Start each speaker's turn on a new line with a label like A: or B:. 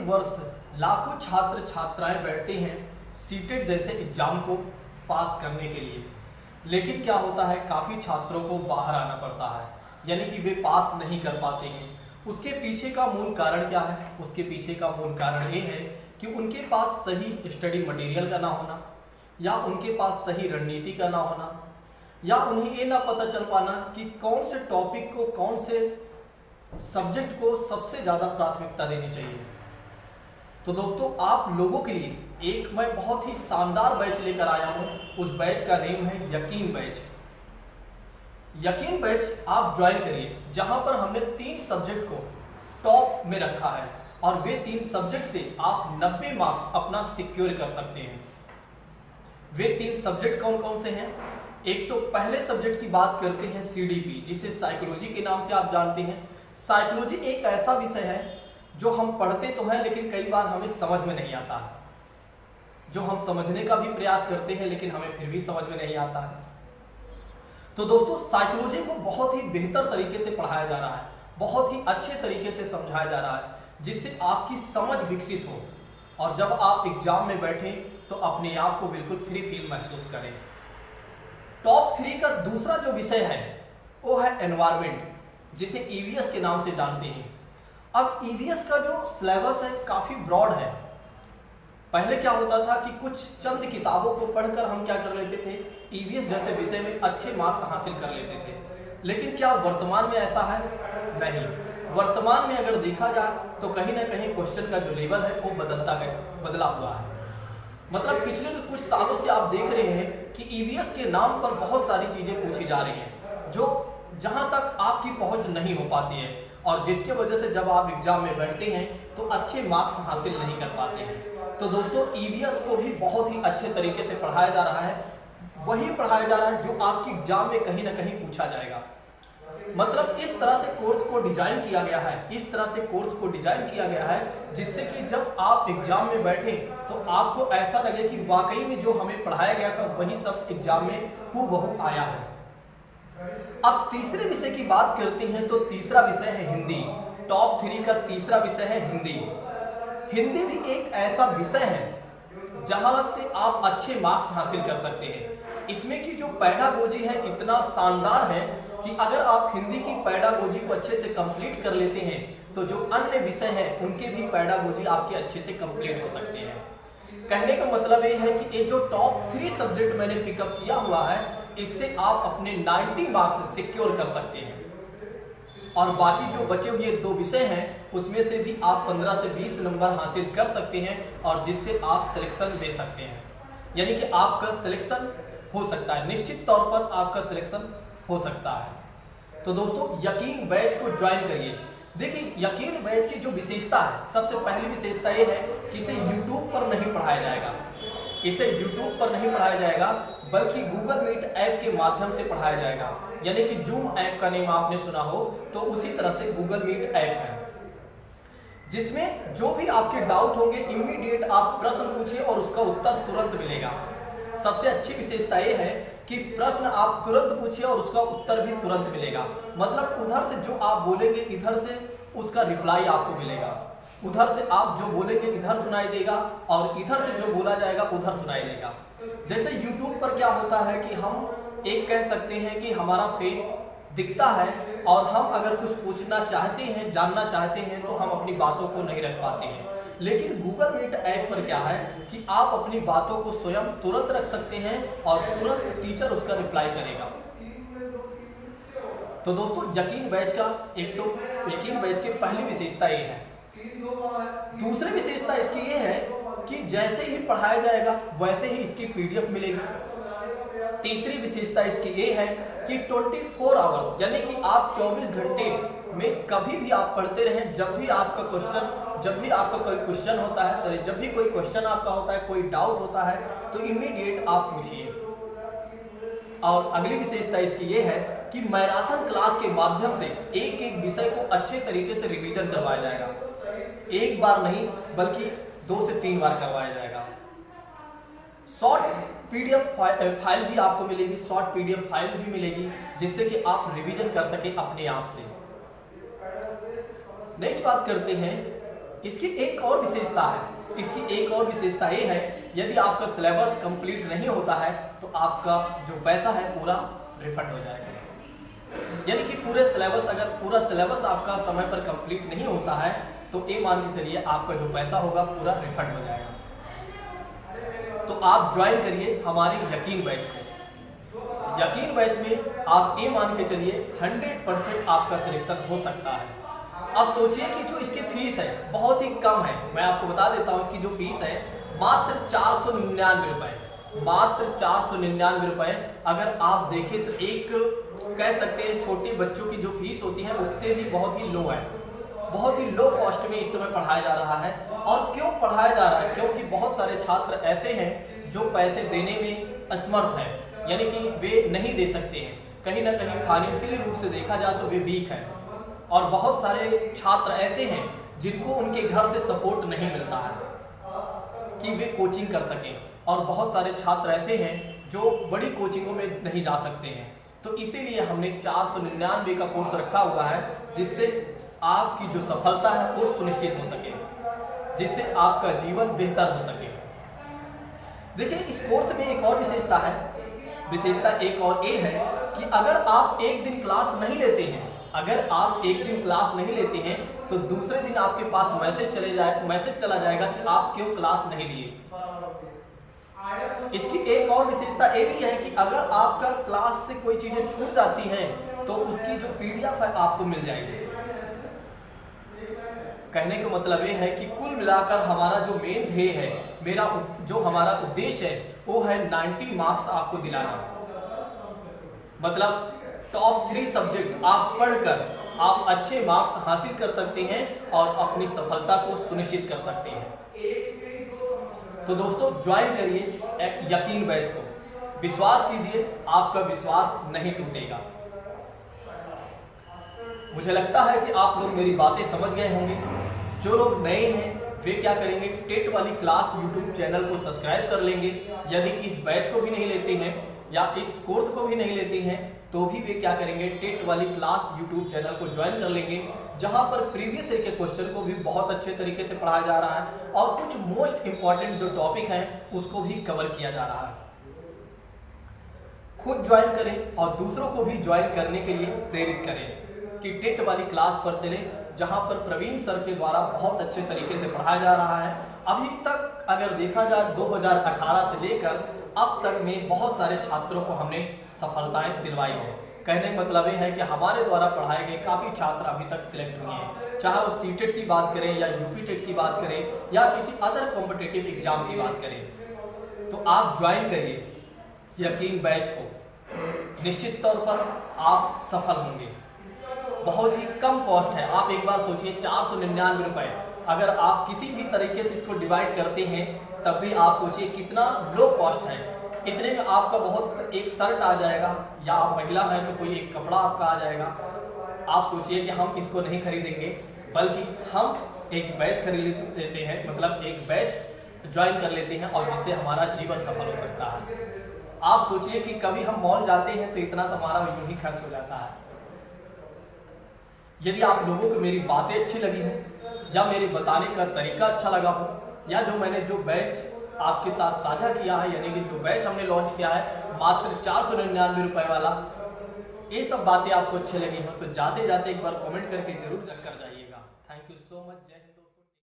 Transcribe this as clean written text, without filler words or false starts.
A: वर्ष लाखों छात्र छात्राएं बैठते हैं सीटेट जैसे एग्जाम को पास करने के लिए, लेकिन क्या होता है काफ़ी छात्रों को बाहर आना पड़ता है, यानी कि वे पास नहीं कर पाते हैं। उसके पीछे का मूल कारण क्या है? उसके पीछे का मूल कारण ये है कि उनके पास सही स्टडी मटेरियल का ना होना, या उनके पास सही रणनीति का ना होना, या उन्हें ये ना पता चल पाना कि कौन से टॉपिक को, कौन से सब्जेक्ट को सबसे ज़्यादा प्राथमिकता देनी चाहिए। तो दोस्तों, आप लोगों के लिए एक मैं बहुत ही शानदार बैच लेकर आया हूँ। उस बैच का नेम है यकीन बैच। यकीन बैच आप ज्वाइन करिए, जहाँ पर हमने 3 सब्जेक्ट को टॉप में रखा है और वे 3 सब्जेक्ट से आप 90 मार्क्स अपना सिक्योर कर सकते हैं। वे 3 सब्जेक्ट कौन कौन से हैं? एक तो पहले सब्जेक्ट की बात करते हैं सीडीपी, जिसे साइकोलॉजी के नाम से आप जानते हैं। साइकोलॉजी एक ऐसा विषय है जो हम पढ़ते तो हैं लेकिन कई बार हमें समझ में नहीं आता है, जो हम समझने का भी प्रयास करते हैं लेकिन हमें फिर भी समझ में नहीं आता है। तो दोस्तों, साइकोलॉजी को बहुत ही बेहतर तरीके से पढ़ाया जा रहा है, बहुत ही अच्छे तरीके से समझाया जा रहा है, जिससे आपकी समझ विकसित हो और जब आप एग्जाम में बैठें तो अपने आप को बिल्कुल फ्री फील महसूस करें। टॉप 3 का दूसरा जो विषय है वो है एनवायरमेंट, जिसे ईवीएस के नाम से जानते हैं। अब ईवीएस का जो सिलेबस है काफ़ी ब्रॉड है। पहले क्या होता था कि कुछ चंद किताबों को पढ़कर हम क्या कर लेते थे, ईवीएस जैसे विषय में अच्छे मार्क्स हासिल कर लेते थे, लेकिन क्या वर्तमान में ऐसा है? नहीं। वर्तमान में अगर देखा जाए तो कहीं ना कहीं क्वेश्चन का जो लेवल है वो बदला हुआ है। मतलब पिछले कुछ सालों से आप देख रहे हैं कि ईवीएस के नाम पर बहुत सारी चीज़ें पूछी जा रही हैं जो जहां तक आपकी पहुंच नहीं हो पाती है, और जिसके वजह से जब आप एग्जाम में बैठते हैं तो अच्छे मार्क्स हासिल नहीं कर पाते हैं। तो दोस्तों, ईवीएस को भी बहुत ही अच्छे तरीके से पढ़ाया जा रहा है, वही पढ़ाया जा रहा है जो आपके एग्जाम में कहीं ना कहीं पूछा जाएगा। मतलब इस तरह से कोर्स को डिजाइन किया गया है, इस तरह से कोर्स को डिजाइन किया गया है जिससे कि जब आप एग्जाम में बैठे तो आपको ऐसा लगे कि वाकई में जो हमें पढ़ाया गया था वही सब एग्जाम में हूबहू आया है। अब तीसरे विषय की बात करते हैं तो तीसरा विषय है हिंदी। टॉप 3 का तीसरा विषय है हिंदी। हिंदी भी एक ऐसा विषय है जहां से आप अच्छे मार्क्स हासिल कर सकते हैं। इसमें की जो पैडागोजी है इतना शानदार है कि अगर आप हिंदी की पैडागोजी को अच्छे से कंप्लीट कर लेते हैं तो जो अन्य विषय हैं उनके भी पैडागोजी आपके अच्छे से कंप्लीट हो सकते हैं। कहने का मतलब ये है कि ये जो टॉप 3 सब्जेक्ट मैंने पिकअप किया हुआ है, इससे आप अपने 90 मार्क्स सिक्योर कर सकते हैं, और बाकी जो बचे हुए 2 विषय हैं उसमें से भी आप 15 से 20 नंबर हासिल कर सकते हैं, और जिससे आप सिलेक्शन ले सकते हैं, यानी कि आपका सिलेक्शन हो सकता है, निश्चित तौर पर आपका सिलेक्शन हो सकता है। तो दोस्तों, यकीन बैच को ज्वाइन करिए। देखिए, यकीन बैच की जो विशेषता है, सबसे पहली विशेषता ये है कि इसे यूट्यूब पर नहीं पढ़ाया जाएगा। इसे यूट्यूब पर नहीं पढ़ाया जाएगा बल्कि गूगल मीट ऐप के माध्यम से पढ़ाया जाएगा, यानी कि जूम ऐप का नेम आपने सुना हो तो उसी तरह से गूगल मीट ऐप है, जिसमें जो भी आपके डाउट होंगे इमीडिएट आप प्रश्न पूछिए और उसका उत्तर तुरंत मिलेगा। सबसे अच्छी विशेषता ये है कि प्रश्न आप तुरंत पूछिए और उसका उत्तर भी तुरंत मिलेगा। मतलब उधर से जो आप बोलेंगे इधर से उसका रिप्लाई आपको मिलेगा, उधर से आप जो बोलेंगे इधर सुनाई देगा और इधर से जो बोला जाएगा उधर सुनाई देगा। जैसे YouTube पर क्या होता है कि हम एक कह सकते हैं कि हमारा फेस दिखता है और हम अगर कुछ पूछना चाहते हैं, जानना चाहते हैं तो हम अपनी बातों को नहीं रख पाते हैं, लेकिन गूगल मीट ऐप पर क्या है कि आप अपनी बातों को स्वयं तुरंत रख सकते हैं और तुरंत टीचर उसका रिप्लाई करेगा। तो दोस्तों, यकीन बैच की पहली विशेषता ये है। दूसरी विशेषता इसकी ये है कि जैसे ही पढ़ाया जाएगा वैसे ही इसकी पीडीएफ मिलेगी। तीसरी विशेषता इसकी ये है कि 24 आवर्स, यानी कि आप 24 घंटे में कभी भी आप पढ़ते रहें। जब भी आपका कोई क्वेश्चन होता है, जब भी कोई क्वेश्चन आपका होता है, कोई डाउट होता है तो इमीडिएट आप पूछिए। और अगली विशेषता इसकी ये है कि मैराथन क्लास के माध्यम से एक एक विषय को अच्छे तरीके से रिवीजन करवाया जाएगा। एक बार नहीं बल्कि 2 से 3 बार करवाया जाएगा। शॉर्ट पीडीएफ फाइल भी आपको मिलेगी, शॉर्ट पीडीएफ फाइल भी मिलेगी, जिससे कि आप रिवीजन कर सके अपने आप से। नेक्स्ट बात करते हैं इसकी एक और विशेषता है, इसकी एक और विशेषता ये है, यदि आपका सिलेबस कंप्लीट नहीं होता है तो आपका जो पैसा है पूरा रिफंड हो जाएगा। यानी कि अगर पूरा सिलेबस आपका समय पर कंप्लीट नहीं होता है तो ये मान के चलिए आपका जो पैसा होगा पूरा रिफंड हो जाएगा। तो आप ज्वाइन करिए हमारे यकीन बैच को। यकीन बैच में आप ये मान के चलिए 100% आपका सिलेक्शन हो सकता है। अब सोचिए कि जो इसकी फीस है बहुत ही कम है, मैं आपको बता देता हूँ इसकी जो फीस है मात्र 499 रुपए, मात्र 499 रुपए। अगर आप देखें तो एक कह सकते हैं छोटे बच्चों की जो फीस होती है उससे भी बहुत ही लो है, बहुत ही लो कॉस्ट में इस समय पढ़ाया जा रहा है। और क्यों पढ़ाया जा रहा है? क्योंकि बहुत सारे छात्र ऐसे हैं जो पैसे देने में असमर्थ हैं, यानी कि वे नहीं दे सकते हैं, कहीं ना कहीं फाइनेंशियली रूप से देखा जाए तो वे वीक हैं। और बहुत सारे छात्र ऐसे हैं जिनको उनके घर से सपोर्ट नहीं मिलता है कि वे कोचिंग कर सकें, और बहुत सारे छात्र ऐसे हैं जो बड़ी कोचिंगों में नहीं जा सकते हैं। तो इसीलिए हमने 499 का कोर्स रखा हुआ है, जिससे आपकी जो सफलता है वो सुनिश्चित हो सके, जिससे आपका जीवन बेहतर हो सके। देखिए इस कोर्स में एक और विशेषता है, विशेषता एक और ये है कि अगर आप एक दिन क्लास नहीं लेते हैं, अगर आप एक दिन क्लास नहीं लेते हैं तो दूसरे दिन आपके पास मैसेज चला जाएगा कि आप क्यों क्लास नहीं लिए। इसकी एक और विशेषता ये भी है कि अगर आपका क्लास से कोई चीजें छूट जाती हैं तो उसकी जो पीडीएफ है आपको मिल जाएगी। कहने का मतलब ये है कि कुल मिलाकर हमारा जो मेन ध्येय है, जो हमारा उद्देश्य है वो है 90 मार्क्स आपको दिलाना। मतलब टॉप 3 सब्जेक्ट आप पढ़कर आप अच्छे मार्क्स हासिल कर सकते हैं और अपनी सफलता को सुनिश्चित कर सकते हैं। तो दोस्तों ज्वाइन करिए यकीन बैच को, विश्वास कीजिए आपका विश्वास नहीं टूटेगा। मुझे लगता है कि आप लोग मेरी बातें समझ गए होंगे। जो लोग नए हैं वे क्या करेंगे, टेट वाली क्लास यूट्यूब चैनल को सब्सक्राइब कर लेंगे। यदि इस बैच को भी नहीं लेते हैं या इस कोर्स को भी नहीं लेते हैं तो भी वे क्या करेंगे, टेट वाली क्लास यूट्यूब चैनल को ज्वाइन कर लेंगे, जहां पर प्रीवियस ईयर के क्वेश्चन को भी बहुत अच्छे तरीके से पढ़ाया जा रहा है और कुछ मोस्ट इंपॉर्टेंट जो टॉपिक हैं उसको भी कवर किया जा रहा है। खुद ज्वाइन करें और दूसरों को भी ज्वाइन करने के लिए प्रेरित करें कि टेट वाली क्लास पर चलें, जहां पर प्रवीण सर के द्वारा बहुत अच्छे तरीके से पढ़ाया जा रहा है। अभी तक अगर देखा जाए 2018 से लेकर अब तक में बहुत सारे छात्रों को हमने सफलताएं दिलवाई है। कहने का मतलब ये है कि हमारे द्वारा पढ़ाए गए काफ़ी छात्र अभी तक सिलेक्ट हुए हैं, चाहे वो सीटेट की बात करें या यूपी टेट की बात करें या किसी अदर कॉम्पिटिटिव एग्जाम की बात करें। तो आप ज्वाइन करिए यकीन बैच को, निश्चित तौर पर आप सफल होंगे। बहुत ही कम कॉस्ट है, आप एक बार सोचिए 499 रुपए। अगर आप किसी भी तरीके से इसको डिवाइड करते हैं तब भी आप सोचिए कितना लो कॉस्ट है। इतने में आपका बहुत एक शर्ट आ जाएगा, या आप महिला हैं तो कोई एक कपड़ा आपका आ जाएगा। आप सोचिए कि हम इसको नहीं खरीदेंगे बल्कि हम एक बैच खरीद लेते हैं, मतलब एक बैच ज्वाइन कर लेते हैं और जिससे हमारा जीवन सफल हो सकता है। आप सोचिए कि कभी हम मॉल जाते हैं तो इतना तो हमारा यूं ही खर्च हो जाता है। यदि आप लोगों को मेरी बातें अच्छी लगी हो या मेरे बताने का तरीका अच्छा लगा हो, या जो मैंने जो बैच आपके साथ साझा किया है, यानी कि जो बैच हमने लॉन्च किया है मात्र 499 रुपए वाला, ये सब बातें आपको अच्छी लगी हो तो जाते जाते एक बार कमेंट करके जरूर चेक कर जाए।